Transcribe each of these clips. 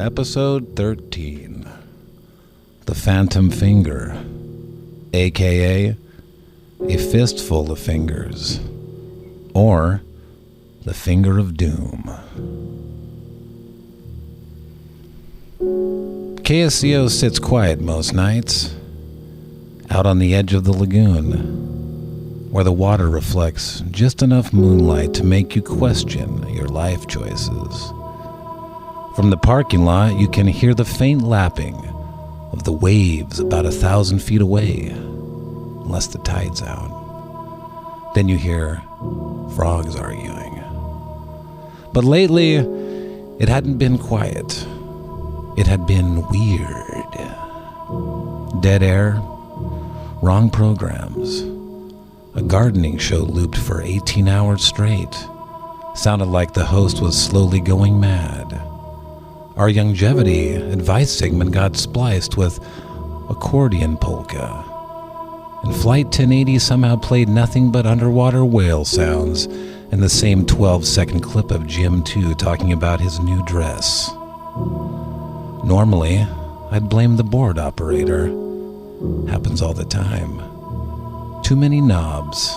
Episode 13. The Phantom Finger, a.k.a. A Fistful of Fingers, or the Finger of Doom. KSCO sits quiet most nights, out on the edge of the lagoon, where the water reflects just enough moonlight to make you question your life choices. From the parking lot, you can hear the faint lapping of the waves about 1,000 feet away, unless the tide's out. Then you hear frogs arguing. But lately, it hadn't been quiet. It had been weird. Dead air, wrong programs. A gardening show looped for 18 hours straight. Sounded like the host was slowly going mad. Our longevity advice segment got spliced with accordion polka. And Flight 1080 somehow played nothing but underwater whale sounds in the same 12-second clip of Jim 2 talking about his new dress. Normally, I'd blame the board operator. Happens all the time. Too many knobs,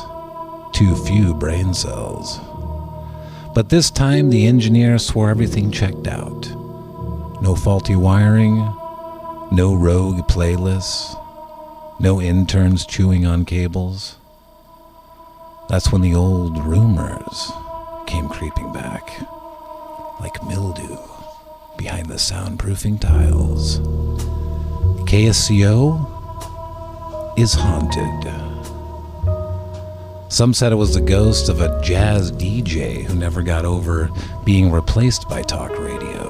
too few brain cells. But this time the engineer swore everything checked out. No faulty wiring, no rogue playlists, no interns chewing on cables. That's when the old rumors came creeping back, like mildew behind the soundproofing tiles. KSCO is haunted. Some said it was the ghost of a jazz DJ who never got over being replaced by talk radio.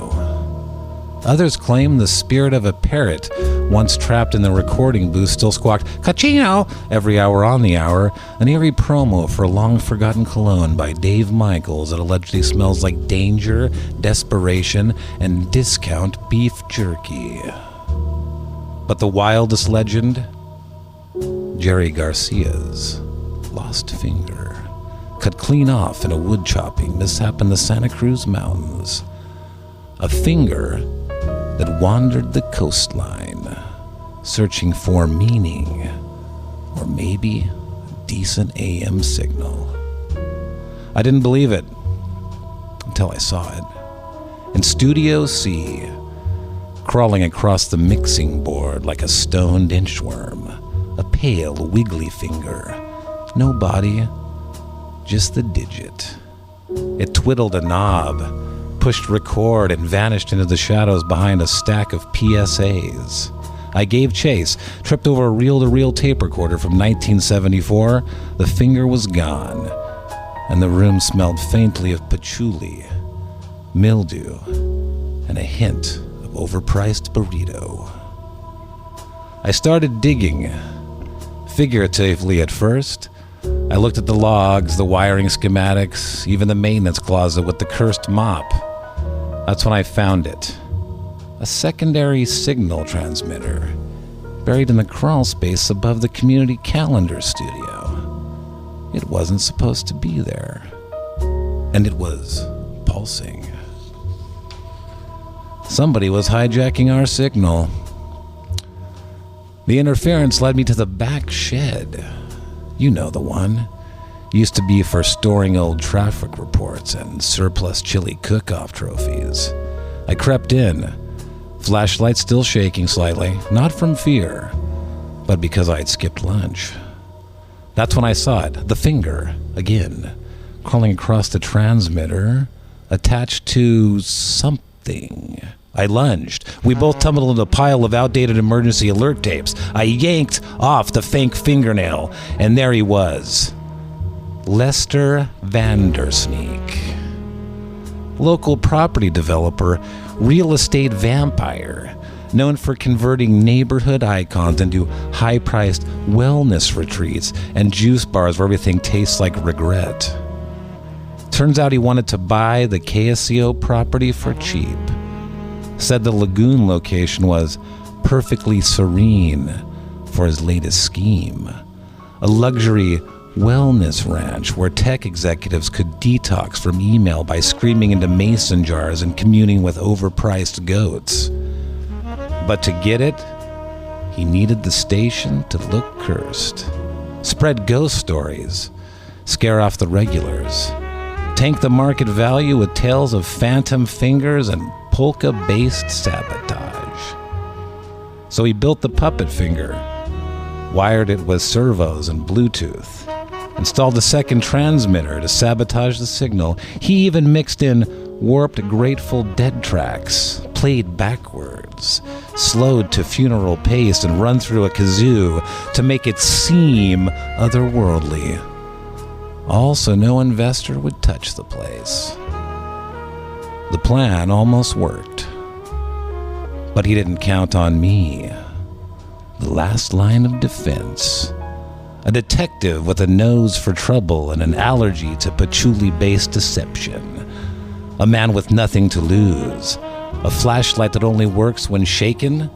Others claim the spirit of a parrot once trapped in the recording booth still squawked "Cachino" every hour on the hour, an eerie promo for a long-forgotten cologne by Dave Michaels that allegedly smells like danger, desperation, and discount beef jerky. But the wildest legend? Jerry Garcia's lost finger, cut clean off in a wood-chopping mishap in the Santa Cruz Mountains. A finger that wandered the coastline, searching for meaning, or maybe a decent AM signal. I didn't believe it until I saw it. In Studio C, crawling across the mixing board like a stoned inchworm, a pale, wiggly finger. No body, just the digit. It twiddled a knob, pushed record, and vanished into the shadows behind a stack of PSAs. I gave chase, tripped over a reel-to-reel tape recorder from 1974. The finger was gone, and the room smelled faintly of patchouli, mildew, and a hint of overpriced burrito. I started digging, figuratively at first. I looked at the logs, the wiring schematics, even the maintenance closet with the cursed mop. That's when I found it. A secondary signal transmitter, buried in the crawl space above the community calendar studio. It wasn't supposed to be there. And it was pulsing. Somebody was hijacking our signal. The interference led me to the back shed. You know the one. Used to be for storing old traffic reports and surplus chili cook-off trophies. I crept in, flashlight still shaking slightly, not from fear, but because I had skipped lunch. That's when I saw it, the finger, again, crawling across the transmitter, attached to something. I lunged. We both tumbled into a pile of outdated emergency alert tapes. I yanked off the fake fingernail, and there he was. Lester Vandersneak. Local property developer, real estate vampire, known for converting neighborhood icons into high-priced wellness retreats and juice bars where everything tastes like regret. Turns out he wanted to buy the KSCO property for cheap. Said the lagoon location was perfectly serene for his latest scheme. A luxury wellness ranch where tech executives could detox from email by screaming into mason jars and communing with overpriced goats. But to get it, he needed the station to look cursed, spread ghost stories, scare off the regulars, tank the market value with tales of phantom fingers and polka-based sabotage. So he built the puppet finger, wired it with servos and Bluetooth, installed a second transmitter to sabotage the signal. He even mixed in warped Grateful Dead tracks, played backwards, slowed to funeral pace and run through a kazoo to make it seem otherworldly. All so no investor would touch the place. The plan almost worked. But he didn't count on me. The last line of defense. A detective with a nose for trouble and an allergy to patchouli-based deception. A man with nothing to lose. A flashlight that only works when shaken.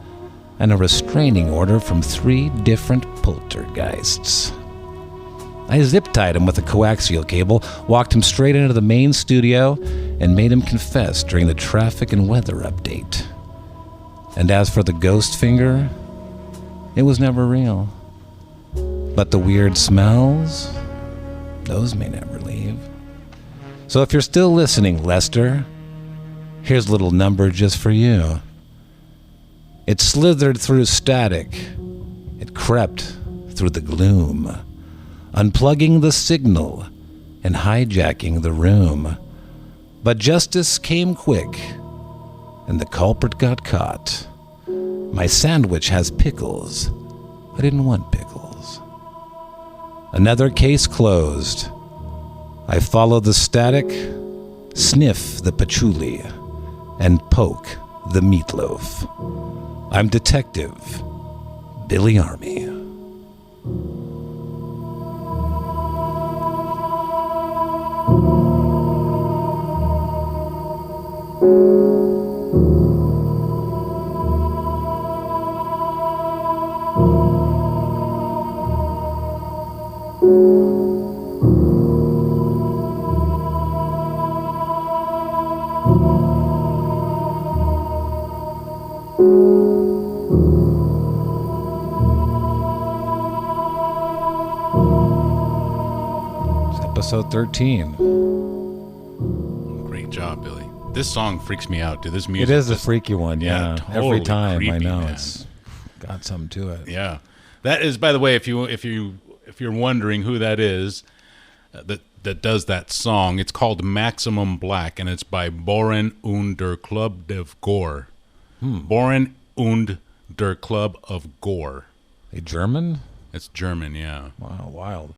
And a restraining order from 3 different poltergeists. I zip-tied him with a coaxial cable, walked him straight into the main studio, and made him confess during the traffic and weather update. And as for the ghost finger, it was never real. But the weird smells, those may never leave. So if you're still listening, Lester, here's a little number just for you. It slithered through static. It crept through the gloom, unplugging the signal and hijacking the room. But justice came quick, and the culprit got caught. My sandwich has pickles. I didn't want pickles. Another case closed. I follow the static, sniff the patchouli, and poke the meatloaf. I'm Detective Billy Armi. Episode 13. Great job, Billy. This song freaks me out, dude. This music. It is a freaky one, yeah. Totally Every time, creepy, I know man. It's got something to it. Yeah, that is. By the way, if you're wondering who that is, that does that song, it's called Maximum Black, and it's by Boren und der Club of Gore. Boren und der Club of Gore. A German? It's German, yeah. Wow, wild.